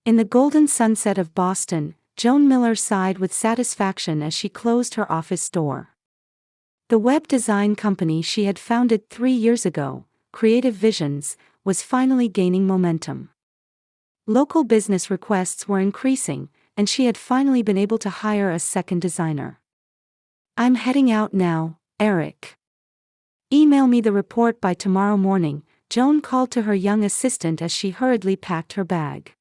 In the golden sunset of Boston, Joan Miller sighed with satisfaction as she closed her office door. The web design company she had founded 3 years ago, Creative Visions, was finally gaining momentum. Local business requests were increasing, and she had finally been able to hire a second designer. "I'm heading out now, Eric. Email me the report by tomorrow morning," Joan called to her young assistant as she hurriedly packed her bag.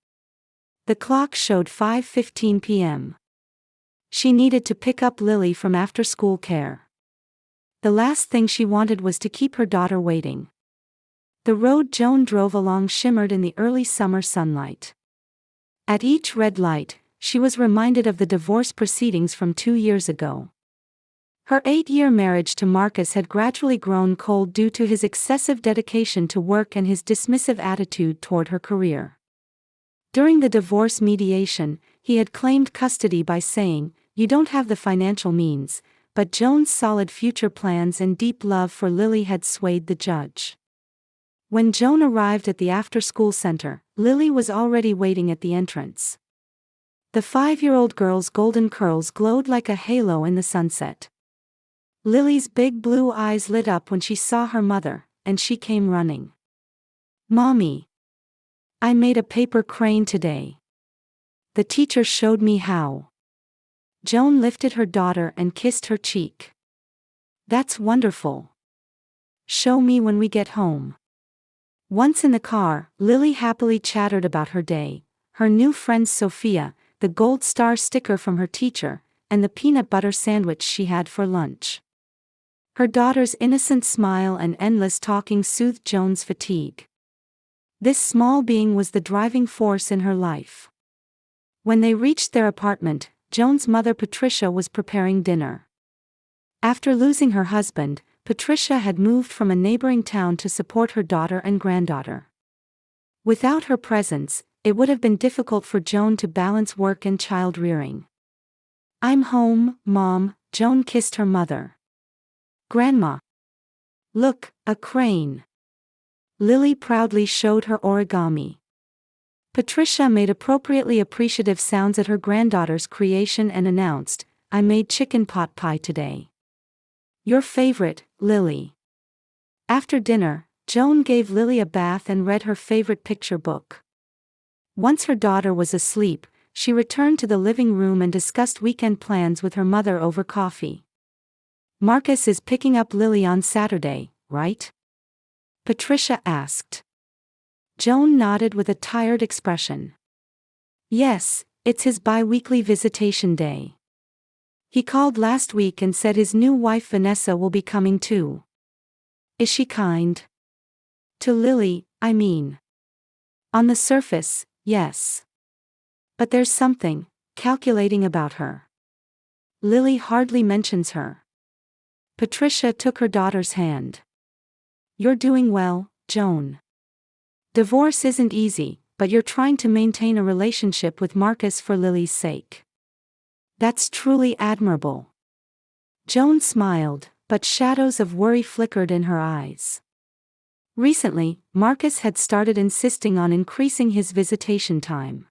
The clock showed 5:15 p.m. She needed to pick up Lily from after-school care. The last thing she wanted was to keep her daughter waiting. The road Joan drove along shimmered in the early summer sunlight. At each red light, she was reminded of the divorce proceedings from 2 years ago. Her 8-year marriage to Marcus had gradually grown cold due to his excessive dedication to work and his dismissive attitude toward her career. During the divorce mediation, he had claimed custody by saying, "You don't have the financial means," but Joan's solid future plans and deep love for Lily had swayed the judge. When Joan arrived at the after-school center, Lily was already waiting at the entrance. The 5-year-old girl's golden curls glowed like a halo in the sunset. Lily's big blue eyes lit up when she saw her mother, and she came running. "Mommy! I made a paper crane today. The teacher showed me how." Joan lifted her daughter and kissed her cheek. "That's wonderful. Show me when we get home." Once in the car, Lily happily chattered about her day, her new friends Sophia, the gold star sticker from her teacher, and the peanut butter sandwich she had for lunch. Her daughter's innocent smile and endless talking soothed Joan's fatigue. This small being was the driving force in her life. When they reached their apartment, Joan's mother Patricia was preparing dinner. After losing her husband, Patricia had moved from a neighboring town to support her daughter and granddaughter. Without her presence, it would have been difficult for Joan to balance work and child rearing. "I'm home, Mom," Joan kissed her mother. "Grandma! Look, a crane." Lily proudly showed her origami. Patricia made appropriately appreciative sounds at her granddaughter's creation and announced, "I made chicken pot pie today. Your favorite, Lily." After dinner, Joan gave Lily a bath and read her favorite picture book. Once her daughter was asleep, she returned to the living room and discussed weekend plans with her mother over coffee. "Marcus is picking up Lily on Saturday, right?" Patricia asked. Joan nodded with a tired expression. "Yes, it's his bi-weekly visitation day. He called last week and said his new wife Vanessa will be coming too." "Is she kind?" "To Lily, I mean." "On the surface, yes. But there's something calculating about her. Lily hardly mentions her." Patricia took her daughter's hand. "You're doing well, Joan. Divorce isn't easy, but you're trying to maintain a relationship with Marcus for Lily's sake. That's truly admirable." Joan smiled, but shadows of worry flickered in her eyes. Recently, Marcus had started insisting on increasing his visitation time.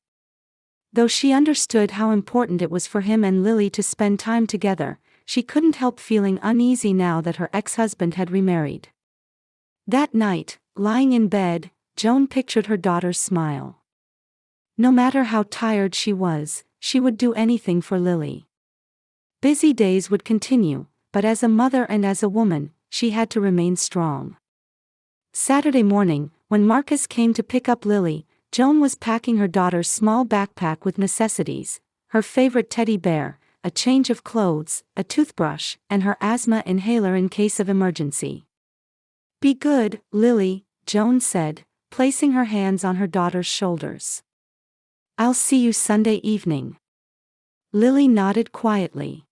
Though she understood how important it was for him and Lily to spend time together, she couldn't help feeling uneasy now that her ex-husband had remarried. That night, lying in bed, Joan pictured her daughter's smile. No matter how tired she was, she would do anything for Lily. Busy days would continue, but as a mother and as a woman, she had to remain strong. Saturday morning, when Marcus came to pick up Lily, Joan was packing her daughter's small backpack with necessities, her favorite teddy bear, a change of clothes, a toothbrush, and her asthma inhaler in case of emergency. "Be good, Lily," Joan said, placing her hands on her daughter's shoulders. "I'll see you Sunday evening." Lily nodded quietly.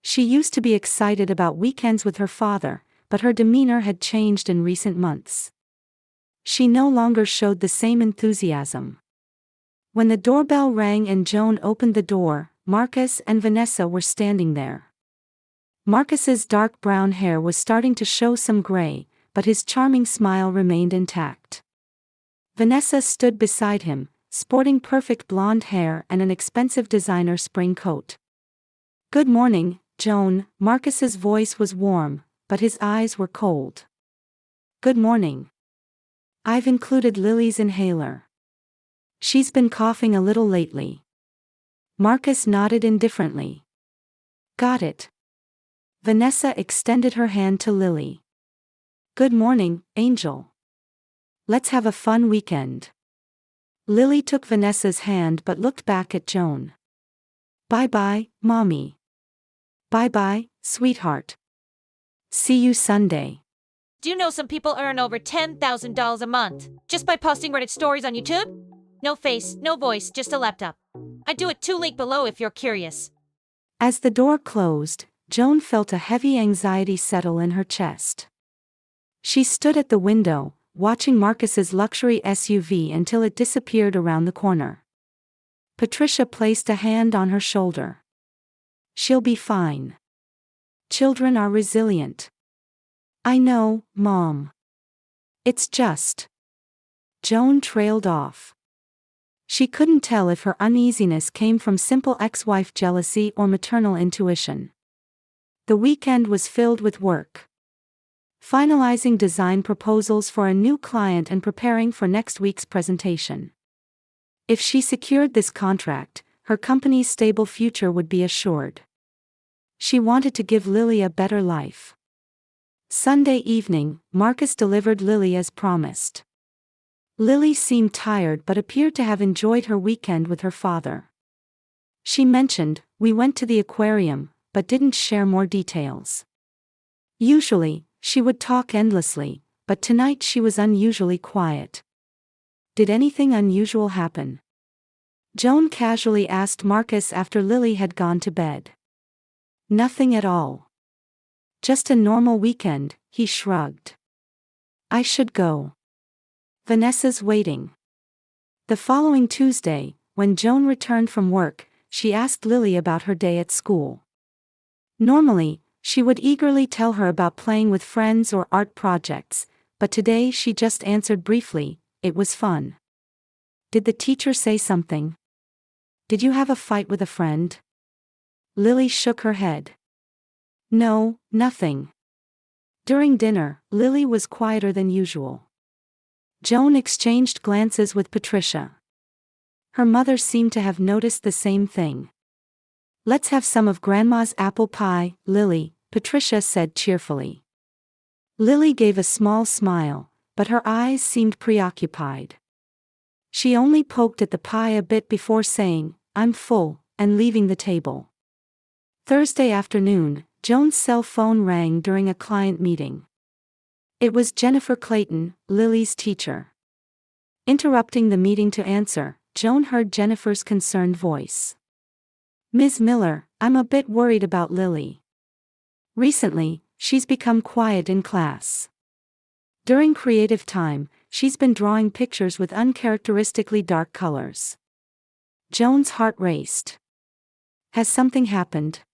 She used to be excited about weekends with her father, but her demeanor had changed in recent months. She no longer showed the same enthusiasm. When the doorbell rang and Joan opened the door, Marcus and Vanessa were standing there. Marcus's dark brown hair was starting to show some gray, but his charming smile remained intact. Vanessa stood beside him, sporting perfect blonde hair and an expensive designer spring coat. "Good morning, Joan." Marcus's voice was warm, but his eyes were cold. "Good morning. I've included Lily's inhaler. She's been coughing a little lately." Marcus nodded indifferently. "Got it." Vanessa extended her hand to Lily. "Good morning, Angel. Let's have a fun weekend." Lily took Vanessa's hand but looked back at Joan. "Bye-bye, Mommy." "Bye-bye, sweetheart. See you Sunday." Do you know some people earn over $10,000 a month just by posting Reddit stories on YouTube? No face, no voice, just a laptop. I do it too. Link below if you're curious. As the door closed, Joan felt a heavy anxiety settle in her chest. She stood at the window, watching Marcus's luxury SUV until it disappeared around the corner. Patricia placed a hand on her shoulder. "She'll be fine. Children are resilient." "I know, Mom. It's just..." Joan trailed off. She couldn't tell if her uneasiness came from simple ex-wife jealousy or maternal intuition. The weekend was filled with work. Finalizing design proposals for a new client and preparing for next week's presentation. If she secured this contract, her company's stable future would be assured. She wanted to give Lily a better life. Sunday evening, Marcus delivered Lily as promised. Lily seemed tired but appeared to have enjoyed her weekend with her father. She mentioned, "We went to the aquarium," but didn't share more details. Usually, she would talk endlessly, but tonight she was unusually quiet. Did anything unusual happen? Joan casually asked Marcus after Lily had gone to bed. "Nothing at all. Just a normal weekend," he shrugged. "I should go. Vanessa's waiting." The following Tuesday, when Joan returned from work, she asked Lily about her day at school. Normally, she would eagerly tell her about playing with friends or art projects, but today she just answered briefly, "It was fun." "Did the teacher say something? Did you have a fight with a friend?" Lily shook her head. "No, nothing." During dinner, Lily was quieter than usual. Joan exchanged glances with Patricia. Her mother seemed to have noticed the same thing. "Let's have some of Grandma's apple pie, Lily," Patricia said cheerfully. Lily gave a small smile, but her eyes seemed preoccupied. She only poked at the pie a bit before saying, "I'm full," and leaving the table. Thursday afternoon, Joan's cell phone rang during a client meeting. It was Jennifer Clayton, Lily's teacher. Interrupting the meeting to answer, Joan heard Jennifer's concerned voice. "Ms. Miller, I'm a bit worried about Lily. Recently, she's become quiet in class. During creative time, she's been drawing pictures with uncharacteristically dark colors." Joan's heart raced. Has something happened?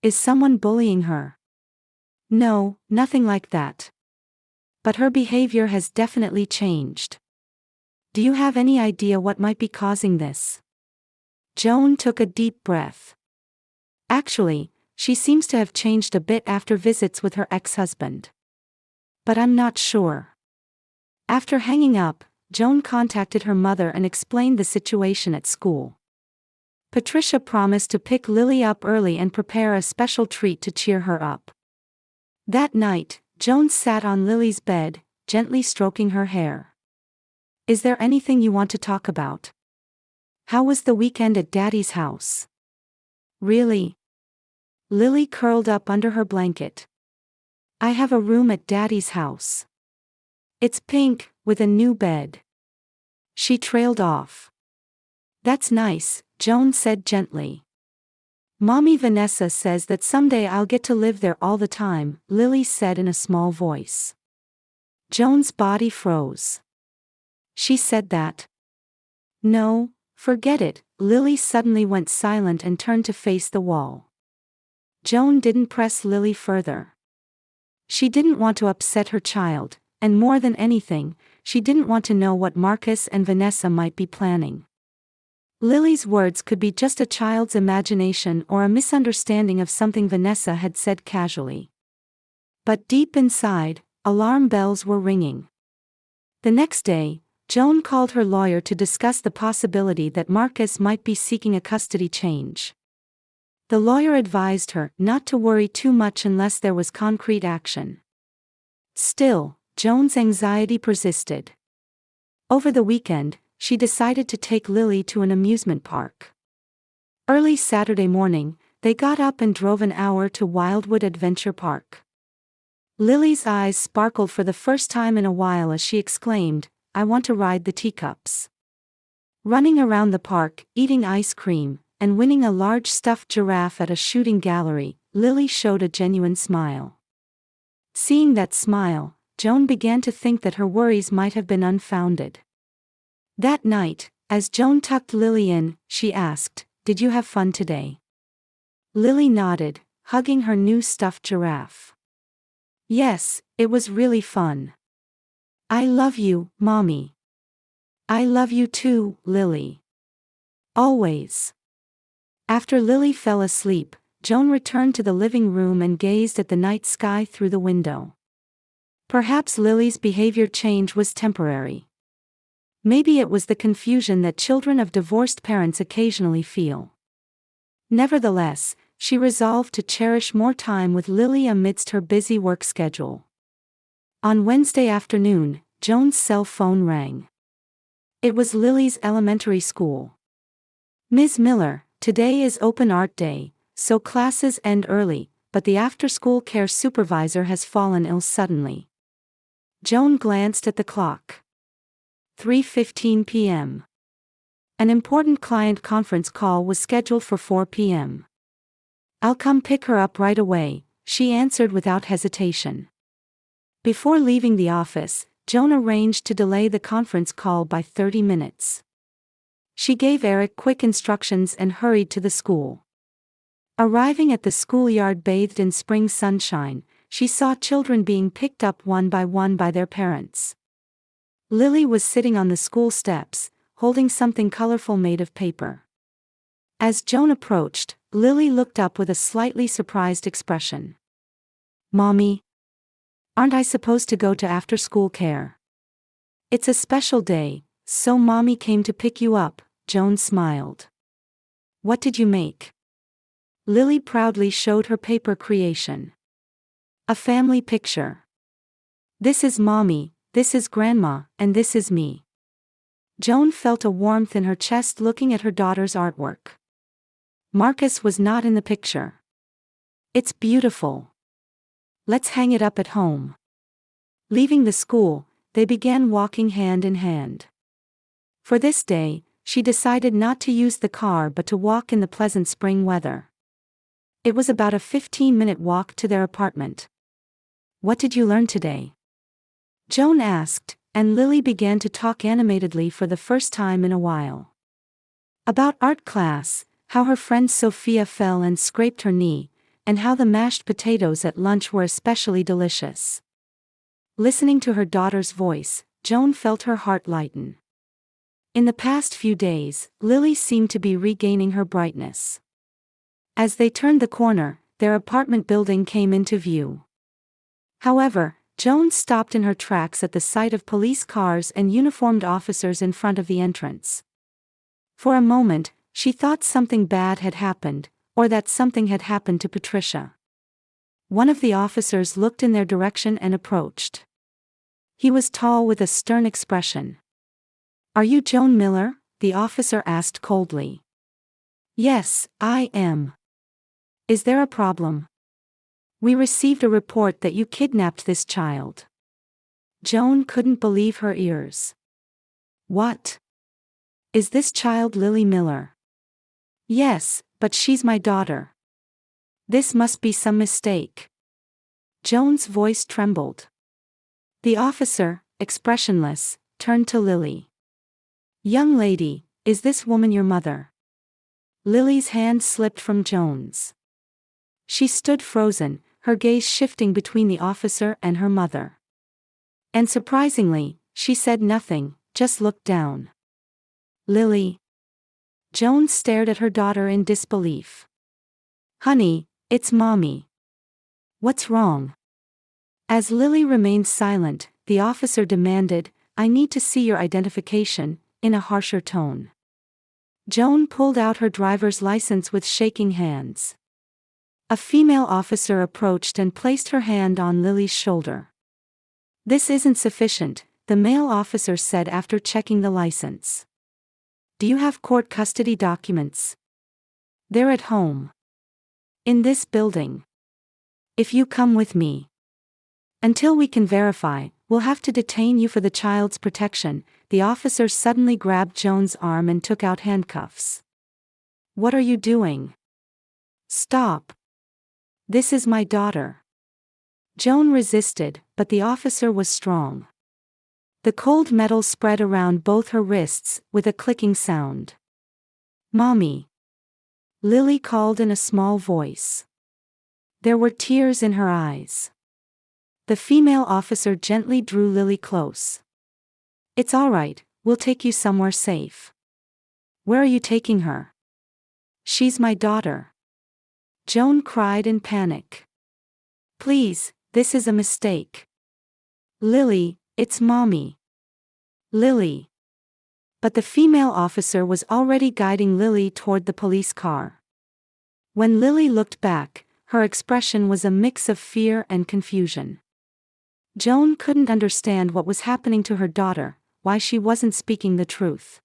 Is someone bullying her? No, nothing like that. But her behavior has definitely changed. Do you have any idea what might be causing this? Joan took a deep breath. Actually, she seems to have changed a bit after visits with her ex-husband. But I'm not sure. After hanging up, Joan contacted her mother and explained the situation at school. Patricia promised to pick Lily up early and prepare a special treat to cheer her up. That night, Joan sat on Lily's bed, gently stroking her hair. "Is there anything you want to talk about? How was the weekend at Daddy's house?" "Really?" Lily curled up under her blanket. "I have a room at Daddy's house. It's pink, with a new bed." She trailed off. "That's nice," Joan said gently. "Mommy Vanessa says that someday I'll get to live there all the time," Lily said in a small voice. Joan's body froze. "She said that?" "No, forget it." Lily suddenly went silent and turned to face the wall. Joan didn't press Lily further. She didn't want to upset her child, and more than anything, she didn't want to know what Marcus and Vanessa might be planning. Lily's words could be just a child's imagination or a misunderstanding of something Vanessa had said casually. But deep inside, alarm bells were ringing. The next day, Joan called her lawyer to discuss the possibility that Marcus might be seeking a custody change. The lawyer advised her not to worry too much unless there was concrete action. Still, Joan's anxiety persisted. Over the weekend, she decided to take Lily to an amusement park. Early Saturday morning, they got up and drove an hour to Wildwood Adventure Park. Lily's eyes sparkled for the first time in a while as she exclaimed, "I want to ride the teacups." Running around the park, eating ice cream, and winning a large stuffed giraffe at a shooting gallery, Lily showed a genuine smile. Seeing that smile, Joan began to think that her worries might have been unfounded. That night, as Joan tucked Lily in, she asked, "Did you have fun today?" Lily nodded, hugging her new stuffed giraffe. "Yes, it was really fun." "I love you, Mommy." "I love you too, Lily. Always." After Lily fell asleep, Joan returned to the living room and gazed at the night sky through the window. Perhaps Lily's behavior change was temporary. Maybe it was the confusion that children of divorced parents occasionally feel. Nevertheless, she resolved to cherish more time with Lily amidst her busy work schedule. On Wednesday afternoon, Joan's cell phone rang. It was Lily's elementary school. "Ms. Miller, today is Open Art Day, so classes end early, but the after-school care supervisor has fallen ill suddenly." Joan glanced at the clock. 3:15 p.m. An important client conference call was scheduled for 4 p.m. "I'll come pick her up right away," she answered without hesitation. Before leaving the office, Joan arranged to delay the conference call by 30 minutes. She gave Eric quick instructions and hurried to the school. Arriving at the schoolyard bathed in spring sunshine, she saw children being picked up one by their parents. Lily was sitting on the school steps, holding something colorful made of paper. As Joan approached, Lily looked up with a slightly surprised expression. "Mommy? Aren't I supposed to go to after-school care?" "It's a special day, so Mommy came to pick you up," Joan smiled. "What did you make?" Lily proudly showed her paper creation. "A family picture. This is Mommy, this is Grandma, and this is me." Joan felt a warmth in her chest looking at her daughter's artwork. Marcus was not in the picture. "It's beautiful. Let's hang it up at home." Leaving the school, they began walking hand in hand. For this day, she decided not to use the car but to walk in the pleasant spring weather. It was about a 15-minute walk to their apartment. "What did you learn today?" Joan asked, and Lily began to talk animatedly for the first time in a while. About art class, how her friend Sophia fell and scraped her knee, and how the mashed potatoes at lunch were especially delicious. Listening to her daughter's voice, Joan felt her heart lighten. In the past few days, Lily seemed to be regaining her brightness. As they turned the corner, their apartment building came into view. However, Joan stopped in her tracks at the sight of police cars and uniformed officers in front of the entrance. For a moment, she thought something bad had happened, or that something had happened to Patricia. One of the officers looked in their direction and approached. He was tall with a stern expression. "Are you Joan Miller?" the officer asked coldly. "Yes, I am." "Is there a problem?" "We received a report that you kidnapped this child." Joan couldn't believe her ears. "What? Is this child Lily Miller?" "Yes, but she's my daughter." "This must be some mistake." Joan's voice trembled. The officer, expressionless, turned to Lily. "Young lady, is this woman your mother?" Lily's hand slipped from Joan's. She stood frozen, her gaze shifting between the officer and her mother. And surprisingly, She said nothing, just looked down. Lily. Joan stared at her daughter in disbelief. Honey, it's Mommy. What's wrong? As Lily remained silent, the officer demanded, I need to see your identification, in a harsher tone. Joan pulled out her driver's license with shaking hands. A female officer approached and placed her hand on Lily's shoulder. This isn't sufficient, the male officer said after checking the license. Do you have court custody documents? They're at home. In this building. If you come with me. Until we can verify, we'll have to detain you for the child's protection. The officer suddenly grabbed Joan's arm and took out handcuffs. What are you doing? Stop. This is my daughter. Joan resisted, but the officer was strong. The cold metal spread around both her wrists, with a clicking sound. Mommy. Lily called in a small voice. There were tears in her eyes. The female officer gently drew Lily close. It's all right, we'll take you somewhere safe. Where are you taking her? She's my daughter. Joan cried in panic. Please, this is a mistake. Lily, it's Mommy. Lily. But the female officer was already guiding Lily toward the police car. When Lily looked back, her expression was a mix of fear and confusion. Joan couldn't understand what was happening to her daughter, why she wasn't speaking the truth.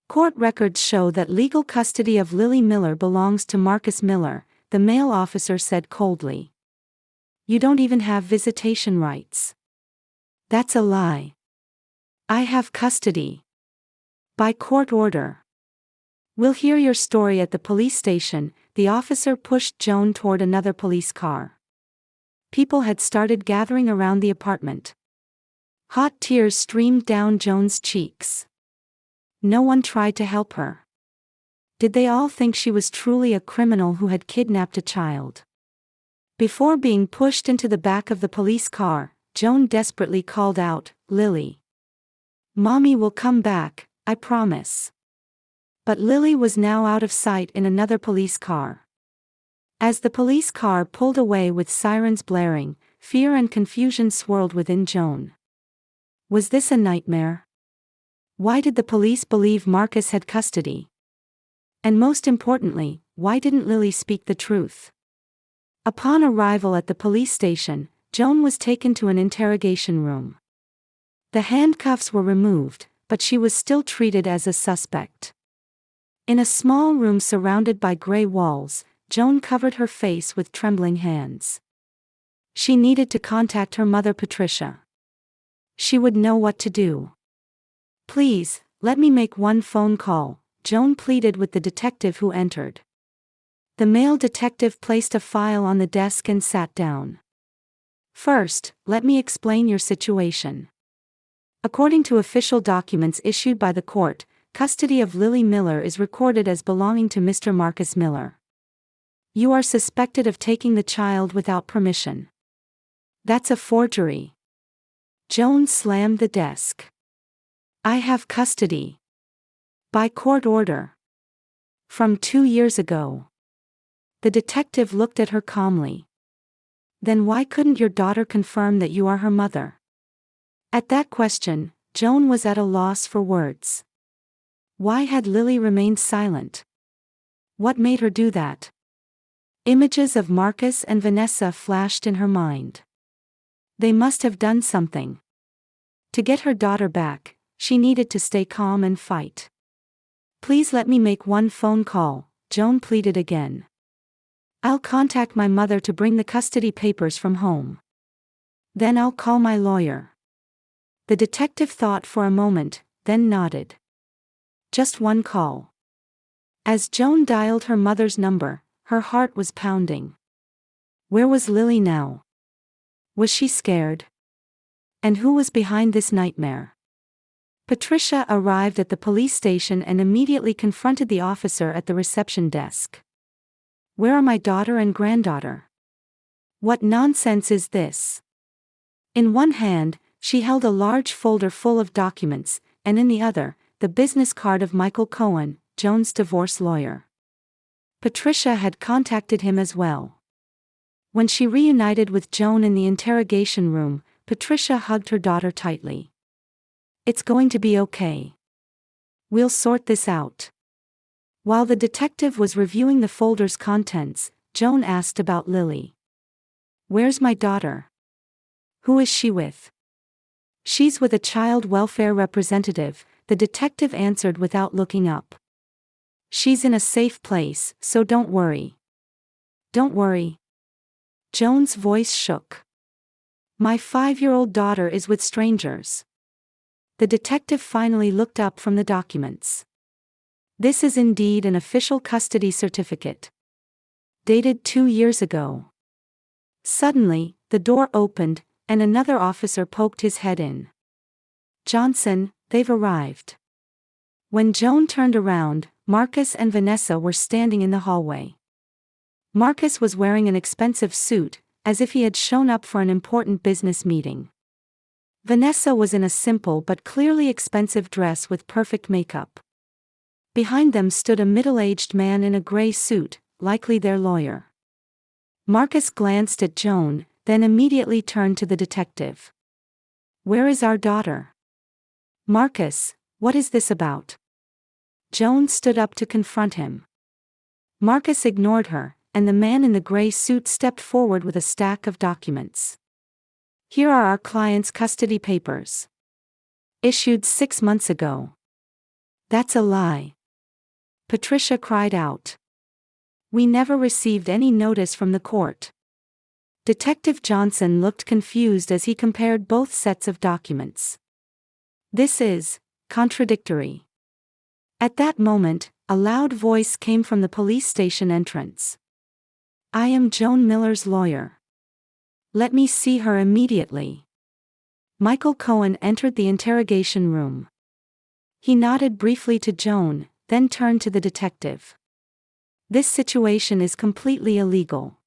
Court records show that legal custody of Lily Miller belongs to Marcus Miller, the male officer said coldly. You don't even have visitation rights. That's a lie. I have custody. By court order. We'll hear your story at the police station. The officer pushed Joan toward another police car. People had started gathering around the apartment. Hot tears streamed down Joan's cheeks. No one tried to help her. Did they all think she was truly a criminal who had kidnapped a child? Before being pushed into the back of the police car, Joan desperately called out, Lily. Mommy will come back, I promise. But Lily was now out of sight in another police car. As the police car pulled away with sirens blaring, fear and confusion swirled within Joan. Was this a nightmare? Why did the police believe Marcus had custody? And most importantly, why didn't Lily speak the truth? Upon arrival at the police station, Joan was taken to an interrogation room. The handcuffs were removed, but she was still treated as a suspect. In a small room surrounded by gray walls, Joan covered her face with trembling hands. She needed to contact her mother Patricia. She would know what to do. Please, let me make one phone call, Joan pleaded with the detective who entered. The male detective placed a file on the desk and sat down. First, let me explain your situation. According to official documents issued by the court, custody of Lily Miller is recorded as belonging to Mr. Marcus Miller. You are suspected of taking the child without permission. That's a forgery. Joan slammed the desk. I have custody. By court order. From 2 years ago. The detective looked at her calmly. Then why couldn't your daughter confirm that you are her mother? At that question, Joan was at a loss for words. Why had Lily remained silent? What made her do that? Images of Marcus and Vanessa flashed in her mind. They must have done something. To get her daughter back, she needed to stay calm and fight. Please let me make one phone call, Joan pleaded again. I'll contact my mother to bring the custody papers from home. Then I'll call my lawyer. The detective thought for a moment, then nodded. Just one call. As Joan dialed her mother's number, her heart was pounding. Where was Lily now? Was she scared? And who was behind this nightmare? Patricia arrived at the police station and immediately confronted the officer at the reception desk. Where are my daughter and granddaughter? What nonsense is this? In one hand, she held a large folder full of documents, and in the other, the business card of Michael Cohen, Joan's divorce lawyer. Patricia had contacted him as well. When she reunited with Joan in the interrogation room, Patricia hugged her daughter tightly. "It's going to be okay. We'll sort this out." While the detective was reviewing the folder's contents, Joan asked about Lily. "Where's my daughter? Who is she with?" "She's with a child welfare representative," the detective answered without looking up. "She's in a safe place, so don't worry." "Don't worry." Joan's voice shook. "My 5-year-old daughter is with strangers." The detective finally looked up from the documents. "This is indeed an official custody certificate. Dated 2 years ago." Suddenly, the door opened, and another officer poked his head in. "Johnson, they've arrived." When Joan turned around, Marcus and Vanessa were standing in the hallway. Marcus was wearing an expensive suit, as if he had shown up for an important business meeting. Vanessa was in a simple but clearly expensive dress with perfect makeup. Behind them stood a middle-aged man in a gray suit, likely their lawyer. Marcus glanced at Joan, then immediately turned to the detective. "Where is our daughter?" "Marcus, what is this about?" Joan stood up to confront him. Marcus ignored her, and the man in the gray suit stepped forward with a stack of documents. "Here are our client's custody papers. Issued 6 months ago." "That's a lie." Patricia cried out. "We never received any notice from the court." Detective Johnson looked confused as he compared both sets of documents. "This is contradictory." At that moment, a loud voice came from the police station entrance. "I am Joan Miller's lawyer. Let me see her immediately." Michael Cohen entered the interrogation room. He nodded briefly to Joan, then turned to the detective. "This situation is completely illegal.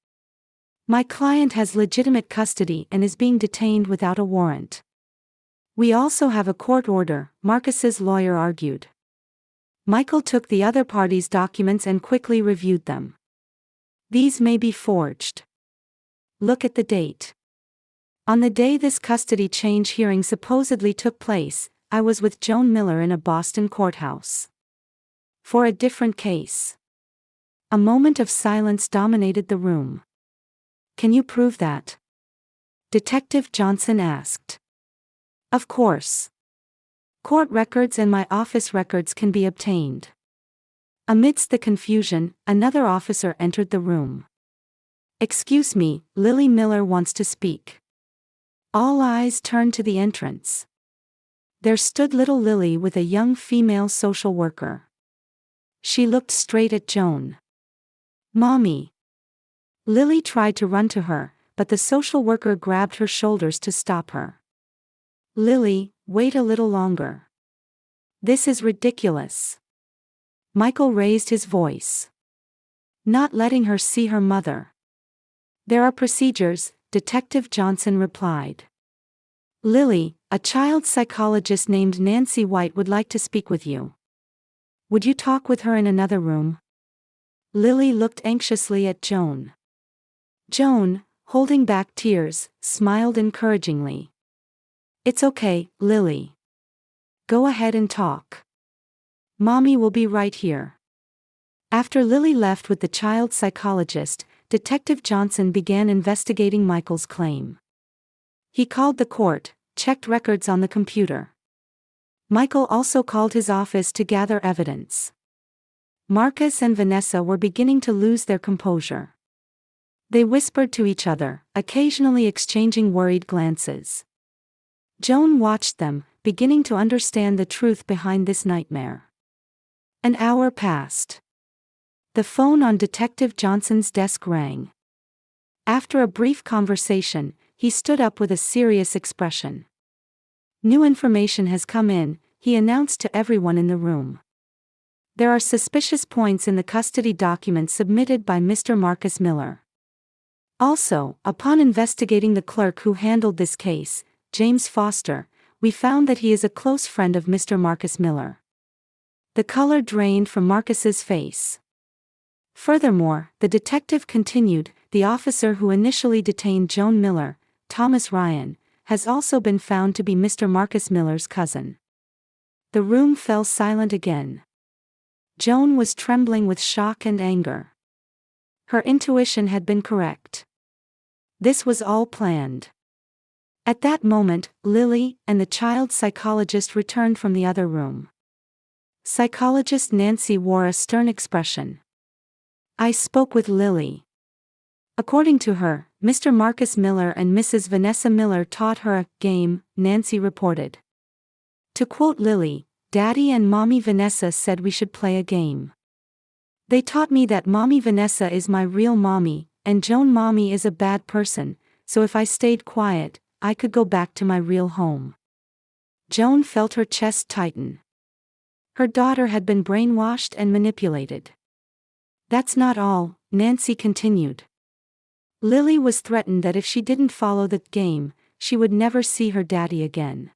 My client has legitimate custody and is being detained without a warrant." "We also have a court order," Marcus's lawyer argued. Michael took the other party's documents and quickly reviewed them. "These may be forged. Look at the date. On the day this custody change hearing supposedly took place, I was with Joan Miller in a Boston courthouse. For a different case." A moment of silence dominated the room. "Can you prove that?" Detective Johnson asked. "Of course. Court records and my office records can be obtained." Amidst the confusion, another officer entered the room. "Excuse me, Lily Miller wants to speak." All eyes turned to the entrance. There stood little Lily with a young female social worker. She looked straight at Joan. "Mommy." Lily tried to run to her, but the social worker grabbed her shoulders to stop her. "Lily, wait a little longer. This is ridiculous." Michael raised his voice. "Not letting her see her mother." "There are procedures," Detective Johnson replied. "Lily, a child psychologist named Nancy White would like to speak with you. Would you talk with her in another room?" Lily looked anxiously at Joan. Joan, holding back tears, smiled encouragingly. "It's okay, Lily. Go ahead and talk. Mommy will be right here." After Lily left with the child psychologist, Detective Johnson began investigating Michael's claim. He called the court, checked records on the computer. Michael also called his office to gather evidence. Marcus and Vanessa were beginning to lose their composure. They whispered to each other, occasionally exchanging worried glances. Joan watched them, beginning to understand the truth behind this nightmare. An hour passed. The phone on Detective Johnson's desk rang. After a brief conversation, he stood up with a serious expression. "New information has come in," he announced to everyone in the room. "There are suspicious points in the custody documents submitted by Mr. Marcus Miller. Also, upon investigating the clerk who handled this case, James Foster, we found that he is a close friend of Mr. Marcus Miller. The color drained from Marcus's face. Furthermore, the detective continued, the officer who initially detained Joan Miller, Thomas Ryan, has also been found to be Mr. Marcus Miller's cousin. The room fell silent again. Joan was trembling with shock and anger. Her intuition had been correct. This was all planned. At that moment, Lily and the child psychologist returned from the other room. Psychologist Nancy wore a stern expression. I spoke with Lily. According to her, Mr. Marcus Miller and Mrs. Vanessa Miller taught her a game, Nancy reported. To quote Lily, Daddy and Mommy Vanessa said we should play a game. They taught me that Mommy Vanessa is my real mommy, and Joan Mommy is a bad person, so if I stayed quiet, I could go back to my real home. Joan felt her chest tighten. Her daughter had been brainwashed and manipulated. That's not all, Nancy continued. Lily was threatened that if she didn't follow the game, she would never see her daddy again.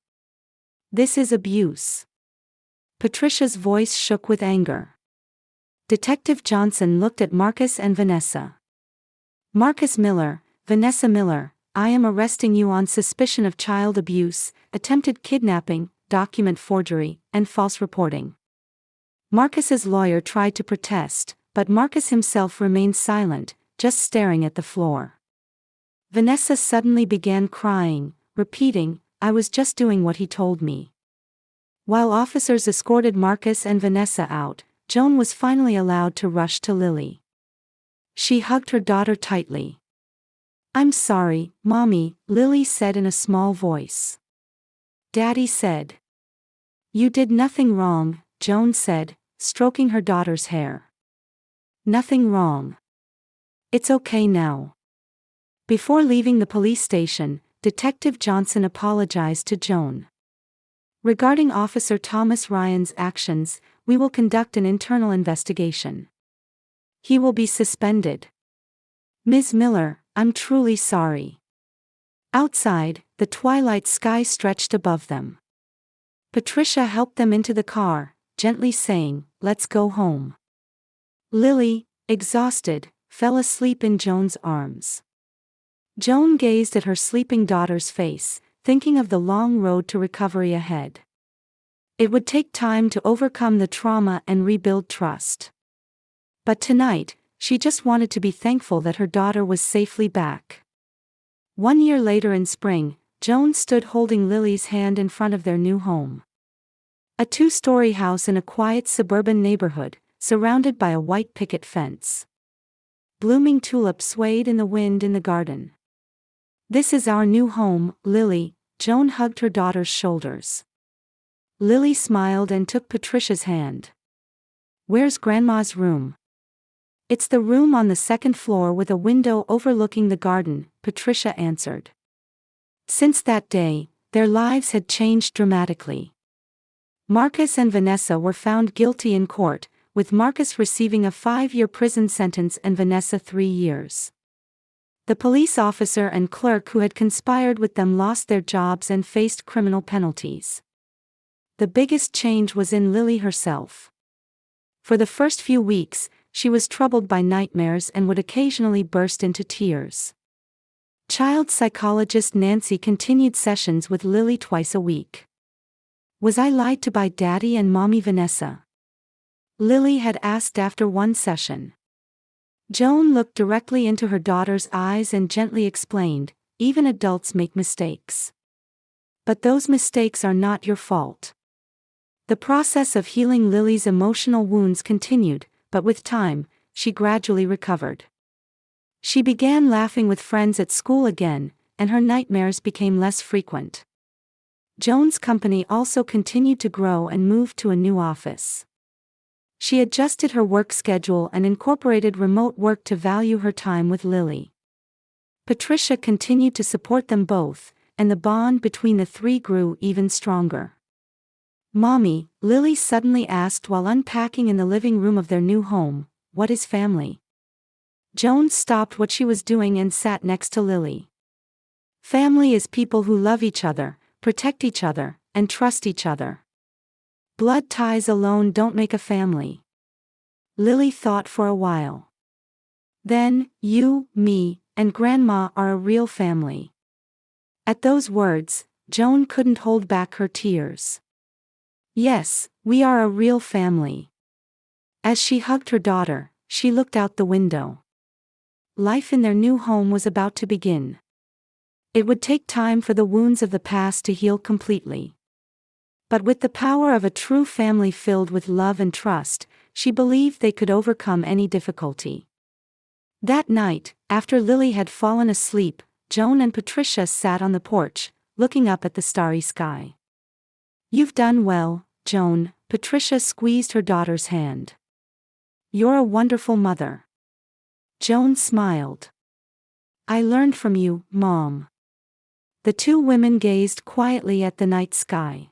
This is abuse. Patricia's voice shook with anger. Detective Johnson looked at Marcus and Vanessa. Marcus Miller, Vanessa Miller, I am arresting you on suspicion of child abuse, attempted kidnapping, document forgery, and false reporting. Marcus's lawyer tried to protest, but Marcus himself remained silent, just staring at the floor. Vanessa suddenly began crying, repeating, I was just doing what he told me. While officers escorted Marcus and Vanessa out, Joan was finally allowed to rush to Lily. She hugged her daughter tightly. I'm sorry, Mommy, Lily said in a small voice. Daddy said. You did nothing wrong, Joan said, stroking her daughter's hair. Nothing wrong. It's okay now. Before leaving the police station, Detective Johnson apologized to Joan. Regarding Officer Thomas Ryan's actions, we will conduct an internal investigation. He will be suspended. Ms. Miller, I'm truly sorry. Outside, the twilight sky stretched above them. Patricia helped them into the car, gently saying, let's go home. Lily, exhausted, fell asleep in Joan's arms. Joan gazed at her sleeping daughter's face, thinking of the long road to recovery ahead. It would take time to overcome the trauma and rebuild trust. But tonight, she just wanted to be thankful that her daughter was safely back. 1 year later in spring, Joan stood holding Lily's hand in front of their new home. A 2-story house in a quiet suburban neighborhood, surrounded by a white picket fence. Blooming tulips swayed in the wind in the garden. This is our new home, Lily, Joan hugged her daughter's shoulders. Lily smiled and took Patricia's hand. Where's Grandma's room? It's the room on the 2nd floor with a window overlooking the garden, Patricia answered. Since that day, their lives had changed dramatically. Marcus and Vanessa were found guilty in court, with Marcus receiving a 5-year prison sentence and Vanessa 3 years. The police officer and clerk who had conspired with them lost their jobs and faced criminal penalties. The biggest change was in Lily herself. For the first few weeks, she was troubled by nightmares and would occasionally burst into tears. Child psychologist Nancy continued sessions with Lily twice a week. Was I lied to by Daddy and Mommy Vanessa? Lily had asked after one session. Joan looked directly into her daughter's eyes and gently explained, even adults make mistakes. But those mistakes are not your fault. The process of healing Lily's emotional wounds continued, but with time, she gradually recovered. She began laughing with friends at school again, and her nightmares became less frequent. Joan's company also continued to grow and moved to a new office. She adjusted her work schedule and incorporated remote work to value her time with Lily. Patricia continued to support them both, and the bond between the three grew even stronger. Mommy, Lily suddenly asked while unpacking in the living room of their new home, what is family? Joan stopped what she was doing and sat next to Lily. Family is people who love each other, protect each other, and trust each other. Blood ties alone don't make a family. Lily thought for a while. Then, you, me, and Grandma are a real family. At those words, Joan couldn't hold back her tears. Yes, we are a real family. As she hugged her daughter, she looked out the window. Life in their new home was about to begin. It would take time for the wounds of the past to heal completely. But with the power of a true family filled with love and trust, she believed they could overcome any difficulty. That night, after Lily had fallen asleep, Joan and Patricia sat on the porch, looking up at the starry sky. "You've done well, Joan," Patricia squeezed her daughter's hand. "You're a wonderful mother." Joan smiled. "I learned from you, Mom." The two women gazed quietly at the night sky.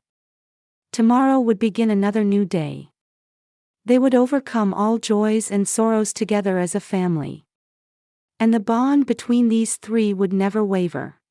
Tomorrow would begin another new day. They would overcome all joys and sorrows together as a family. And the bond between these three would never waver.